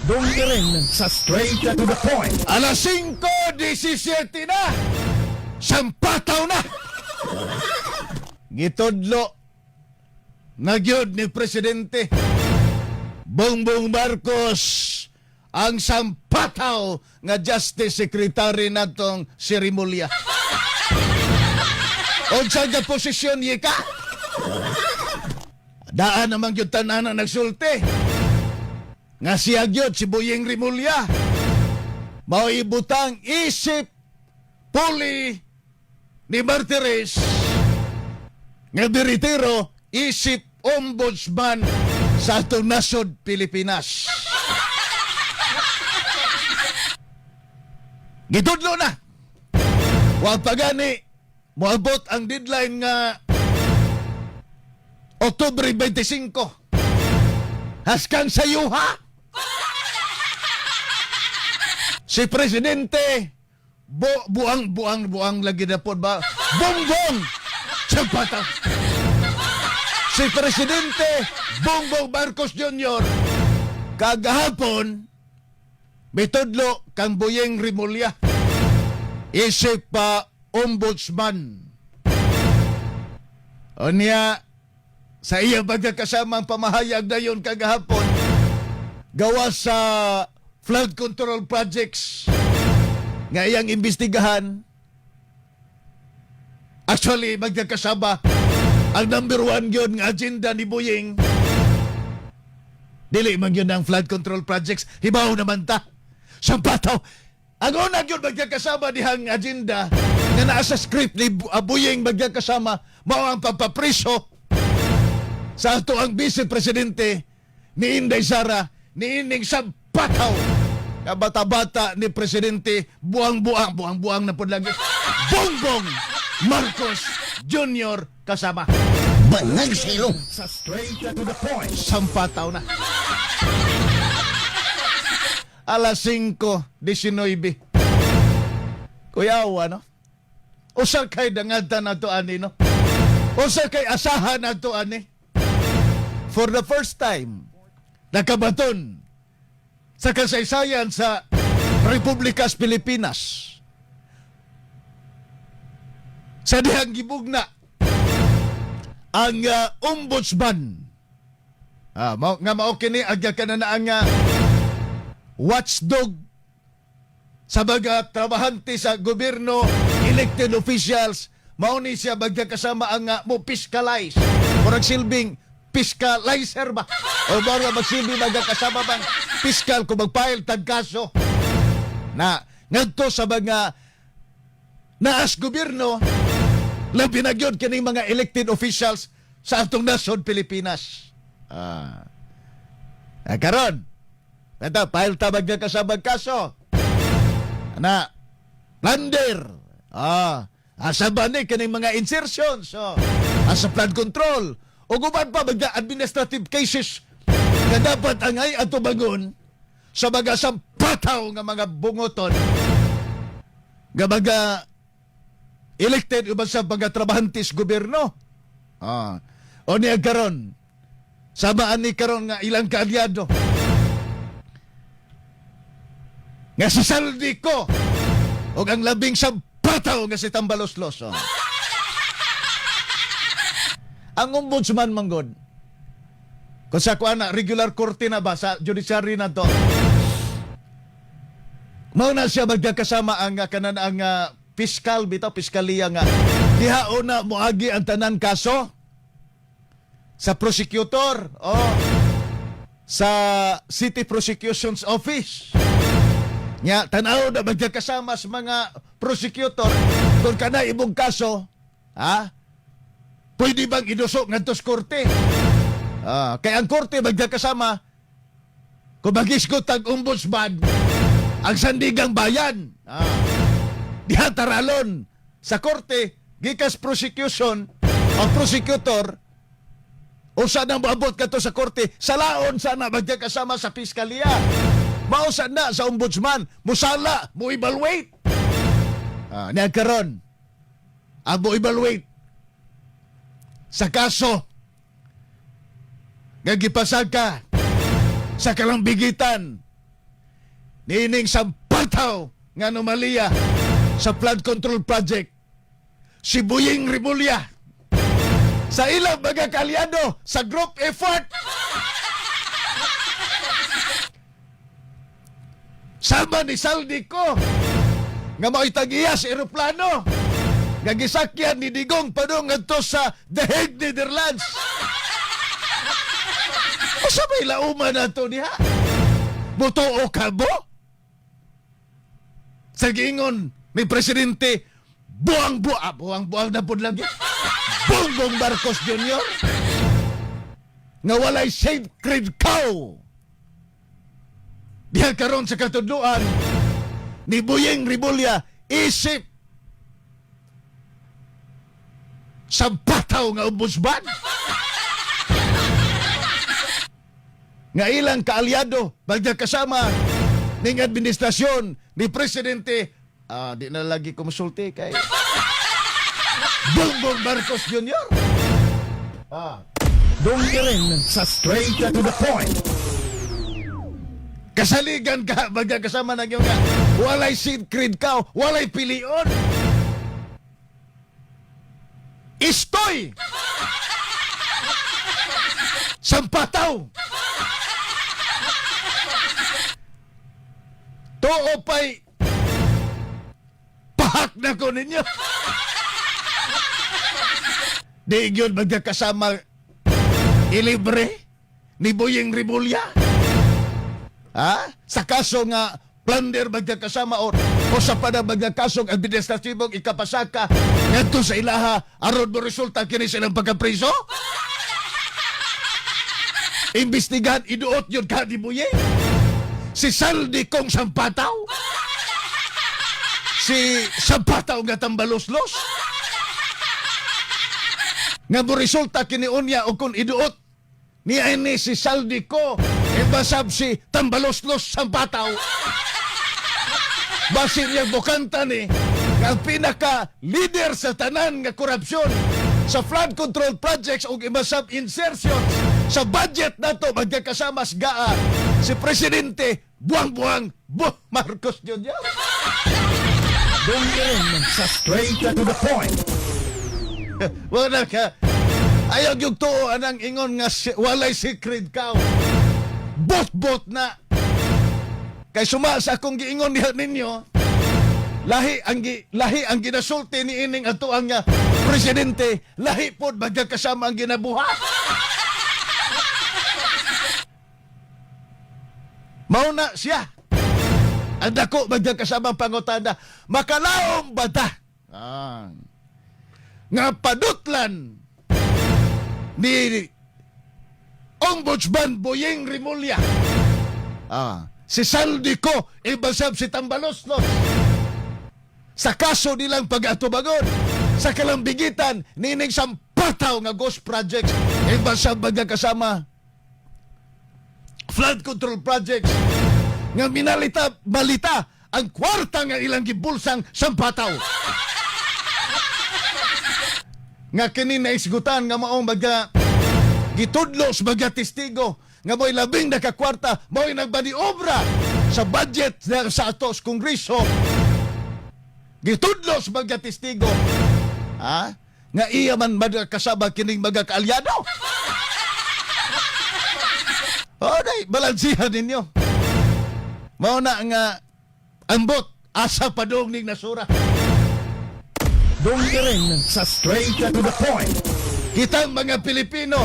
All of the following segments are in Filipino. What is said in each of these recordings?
Dunggiring sa straight to the point. Alas 5:17 na! Sampataw na! Gitodlo nagyod ni Presidente Bongbong Marcos ang sampataw nga Justice Secretary natong si Rimulya. O sa posisyon yika? Daan namang yung tanan na nagsulti. Nga siya gyud si Boyeng Rimulya. Mao ibutang isip puli ni Martires nga biritiro isip ombudsman sa atong nasod Pilipinas. Gitudlo na. Wa pa gani moabot ang deadline nga Oktubre 25. Haskang sayuha. Si Presidente buang lagi na po ba? Bongbong! Sampataw. Si Presidente Bongbong Marcos Jr. kagahapon mitudlo kang Boyeng Rimulya isip pa ombudsman. O niya sa iya pagkakasamang pamahayag na yun kagahapon gawa sa flood control projects nga iyang imbestigahan. Actually, magkakasama ang number 1 yun nga agenda ni Boyeng. Dili man yun ang flood control projects. Hibaw naman ta. Sampataw. Ang unang yun magkakasama dihang agenda na nasa script ni Boyeng magkakasama mao ang papapriso sa ato ang Vice Presidente ni Inday Sara ni Ining Sampataw. Kabata-bata ni Presidente buang-buang na po lagi. Bongbong Marcos Jr. kasama. Banag silong sa straight to the point. Sampataw na. Alas 5:19. Kuyawa, no? Usa kay dangata na to ani, no? Usa kay asahan na to ani. For the first time, nakabaton sa kasaysayan sa Republikas Pilipinas. Sa dihang gibugna ang ombudsman. Nga mao kini agya kanana ang watchdog sa mga trabahante sa gobyerno, elected officials, mao ni siya magkakasama ang mo fiscalize. Murag silbing fiscalizer ba? O mga magsilbi magkakasama bang fiscal kung mag-file tag kaso na ngadto sa mga naas gobyerno labi na gyud kining mga elected officials sa atong nasod Pilipinas. Karon ito, file ta magkakasama kaso na plunder. Asa ba ni kining mga insertions? Asa flood control o guban pa mga administrative cases na dapat angay ato bangon sa mga sampataw nga mga bungoton nga mga elected uban sa mga trabahantes gobyerno. O niya karon samaan ni karon nga ilang kaalyado nga si Saldico o ang labing sampataw nga si Tambaloslos. Ang ombudsman manggod kung sa kuana regular korte na ba sa judiciary na to, mao na siya magkakasama ang kanan ang piskal bitaw piskaliya nga diha una moagi ang tanan kaso sa prosecutor o sa City Prosecution's Office. Nya tanaw na magkakasama sa mga prosecutor kung kana imong kaso, pwede bang idusok ngadto sa korte? Kaya ang korte magkakasama kung mag-isgot ang ombudsman ang sandigang bayan. Diha taralon sa korte gikas prosecution o prosecutor o sana maabot ka to sa korte salaon sana magkakasama sa piskalya. Mausan na sa ombudsman, musala, mo evaluate. Nagkaroon, ang mo evaluate sa kaso nga gipasag ka sa kalambigitan nining sampataw nga anomalya sa flood control project si Boying Rimulya sa ilang mga kalyado sa group effort. Sama ni Saldico nga maitagiya sa eroplano nga gisakyan ni Digong padung ngadto sa The Hague, Netherlands. Usa may lauman nato diha? Butuo ka bo? Sa giingon ni Presidente buang na pud lagi. Bongbong Marcos Jr. nga walay sacred cow. Diha karon sa katudloan ni Boying Rimulya isip sampataw nga ombudsman nga ilang kaalyado magkasama ning administrasyon ni Presidente di na lagi kumusulti kay Bongbong Marcos Jr. Dungkiring sa straight to the point. Kasaligan ka magkasama na yung nga walay secret cow, walay pilion. Istoy! Sampataw! Too pa'y pahak na ko ninyo. Di yun magkakasama ilibre ni Boying Rimulya. Sa kaso nga plunder magkakasama o sa panang magkakasong administratibong ikapasaka ngadto sa ilaha aron mo resulta kini silang pagkapriso? Imbestigahan iduot yun ka di Boying? Si Saldi kong sampataw? Si sampataw nga tambaloslos? Nga mo resulta kini unya o kung iduot ni ini si Saldi ko ibasab si tambaloslos sampataw. Basin niya bukanta ni nga pinaka-leader sa tanan nga korupsyon sa flood control projects o ibasab insertions sa budget nato magkakasama sa GAA si Presidente Buang-Buang Marcos Jr. Dungkiring sa straight to the point. Wala ka. Ayaw yung tuo anang ingon nga walay secret cow. Bot-bot na. Kay sumasa akong giingon diha ninyo, lahi ang ginasulti ni ining atuang nga Presidente, lahi pod magkakasama ang ginabuha. Mauna siya. Ang dako magkakasama ang pangutana, makalaong bata. Nga padutlan ni Ombudsman Boying Rimulya. Si Saldico ibasab si Tambaloslos sa kaso nilang pag-atubangon sa kalambigitan nining sampataw nga ghost projects ibasab magkakasama flood control projects nga balita ang kwarta nga ilang gibulsang sampataw. Nga kini naisgutan nga maong gitudlos testigo nga mo'y labing nakakwarta mo'y nagbani obra sa budget sa atos Kongreso. Gitudlos testigo nga iya man magkasama kining magkaalyado. Day, balansihan ninyo. Mao na nga ambot asa padong ning nasura. Dungkiring sa straight to the point. Kitang mga Pilipino,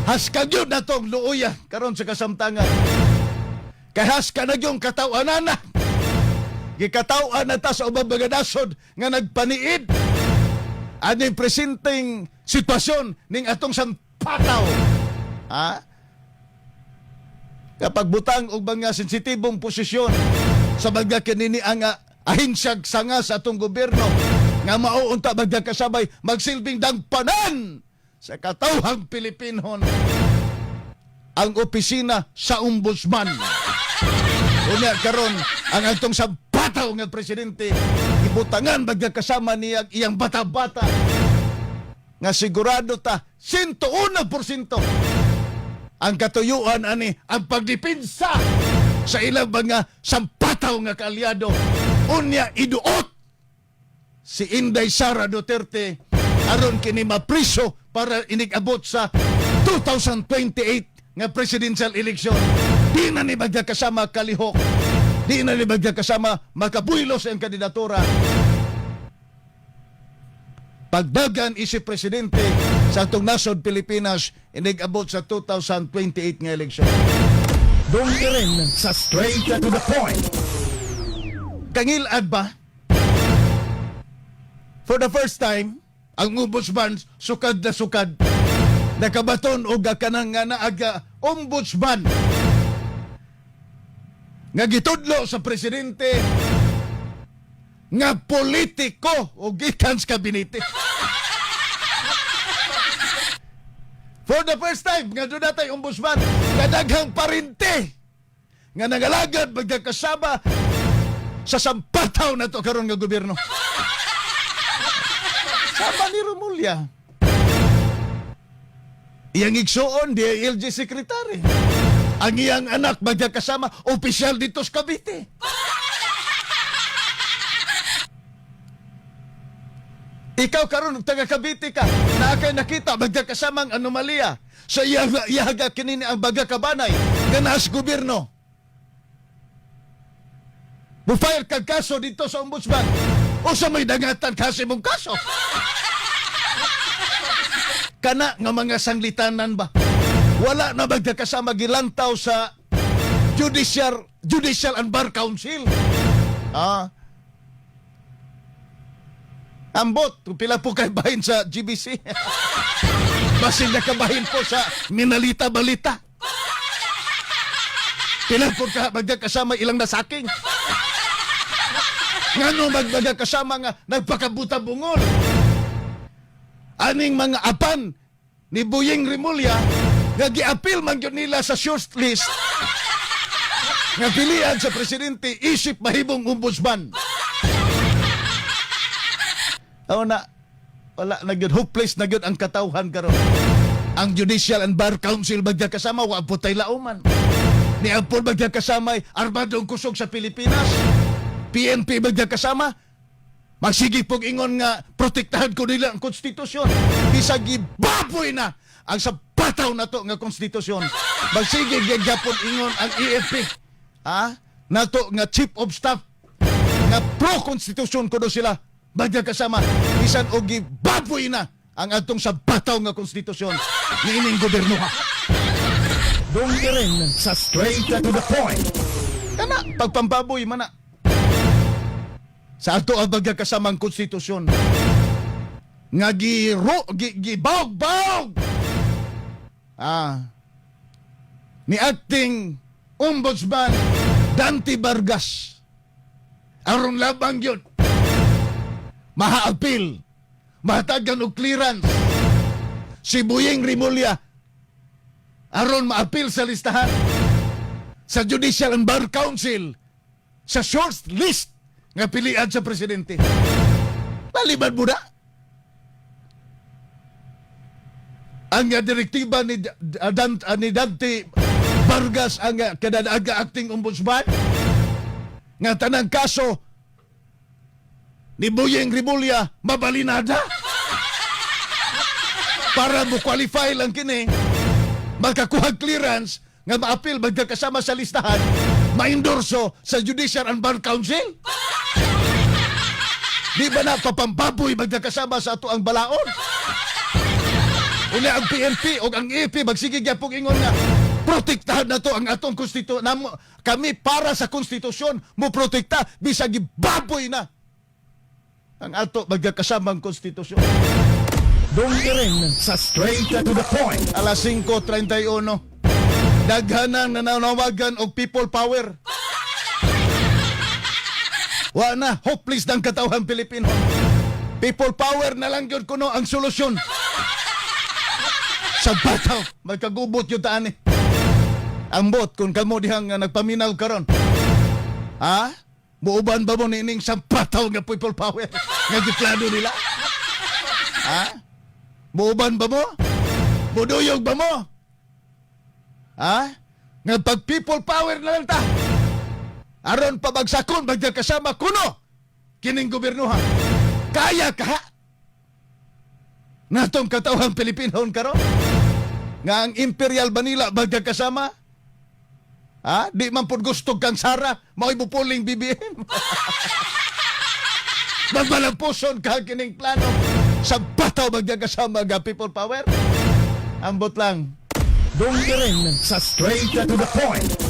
haskag yun na tong luuya karon sa kasamtangan. Kay haska na yung katauanan na. Gikatauan na ta sa ubang mga nasod nga nagpaniid. Aning presenteng sitwasyon ning atong sampataw. Kapag butang og mga sensitibong posisyon sa mga kinini ang ahinsyag sanga sa atong gobyerno nga mauunta magkakasabay magsilbing dangpanan sa katawhang Pilipinon ang opisina sa ombudsman. Unya karon ang atong sampataw nga presidente ibutangan magkakasama niya iyang bata-bata nga sigurado ta 101% ang katuyuan ani ang pagdepensa sa ilang mga sampataw pataw nga kaalyado unya iduot si Inday Sara Duterte aron kini mapriso para inigabot sa 2028 nga presidential election. Di na ni magkakasama kalihok, di na ni magkakasama makabuilo sa iyang kandidatura. Pagdagan isip presidente sa atong nasod Pilipinas inigabot sa 2028 nga election. Dungkirin sa straight to the point. Kangilad ba? For the first time, ang ombudsman sukad na sukad. Nakabaton o kanang nga naaga ombudsman nga gitudlo sa presidente nga politiko o gikan sa kabinete. For the first time, nga doon natay ombudsman, kadaghang parinte nga nangalagad magkakasama sa sampataw na to karon nga gobyerno. Sama ni Romulia. Iyang igsuon, DILG Secretary. Ang iyang anak magkakasama, opisyal dito sa Cavite. Ikaw karon taga Cavite ka, na kay nakita magkakasamang anomalya sa iyaga kinini ang baga kabanay ganas gobyerno. Mufile kag kaso dito sa ombudsman o sa may dangatan kasi mong kaso. Kana nga mga sanglitanan ba? Wala na magkakasama gilantaw sa Judicial and Bar Council. Ambot, kung pila po kayo bahin sa GBC. Basin na kabahin po sa Minalita Balita. Pila po ka magkakasama ilang nasaking. Ngano magkakasama nga nagpakabuta bungol. Aning mga apan ni Boyeng Rimulya nga giapil man gyud nila sa short list nga pilihan sa presidente isip mahimong ombudsman. Na wala na gyud, hopeless na gyud ang katawhan karon. Ang Judicial and Bar Council magkakasama wa putay lauman. Ni ampon magkakasama armadong kusog sa Pilipinas. PNP magkakasama. Magsige pog ingon nga protektahan ko nila ang konstitusyon. Bisag gibaboy na ang sapataw na to nga konstitusyon. Magsige gyapon ingon ang EFP. Nato nga chief of staff nga pro-konstitusyon kuno sila magkakasama. Bisan og gibaboy na ang atong sapataw nga konstitusyon ni ining gobyerno. Dungkirin sa straight to the point. Kana pagpambaboy man na sa ato ang magkakasamang konstitusyon nga gibawg-bawg ni acting ombudsman Dante Vargas aron labang yun mahaapil mahatagan og clearance si Boyeng Rimulya aron maapil sa listahan sa Judicial and Bar Council sa short list nga pilihan sa presidente. Maliban mo na. Ang direktiba ni Dante Vargas ang kadadaga acting ombudsman nga tanang kaso ni Boyeng Rimulya mabalinada para mo qualify lang kini magkakuha clearance nga maapil magkakasama sa listahan maindorso sa Judicial and Bar Council. Di ba na papambaboy magkakasama sa ato ang balaod? Una ang PNP o ang EP magsige gyapon ingon nga protektahan na to ang atong konstitusyon. Kami para sa konstitusyon mo protekta bisag gibaboy na ang ato magkakasamang konstitusyon. Dungkirin sa straight to the point. Alas 5:31. Daghanang nananawagan og people power. Wa na, hopeless ng katawhan Pilipino. People power na lang yun kuno ang solusyon. Sa bataw, magkagubot yun taan eh. Ang bot, kung kamo dihang nagpaminaw karon. Muuban ba mo nining sa bataw nga people power? Nga giplano nila? Muuban ba mo? Buduyog ba mo? Nga pag people power na lang ta? aron pabagsakon bagya kasama kuno kining gobernohan. Kaya ka? Natong katawang Pilipinhon karon nga ang Imperial Manila bagya kasama? Ha? Di man pud gusto kang Sara, mao'y bupuling BBM. Magbalampuson ka kining plano sa bataw bagya kasama nga people power. Ambot lang. Dong sa straight to the point.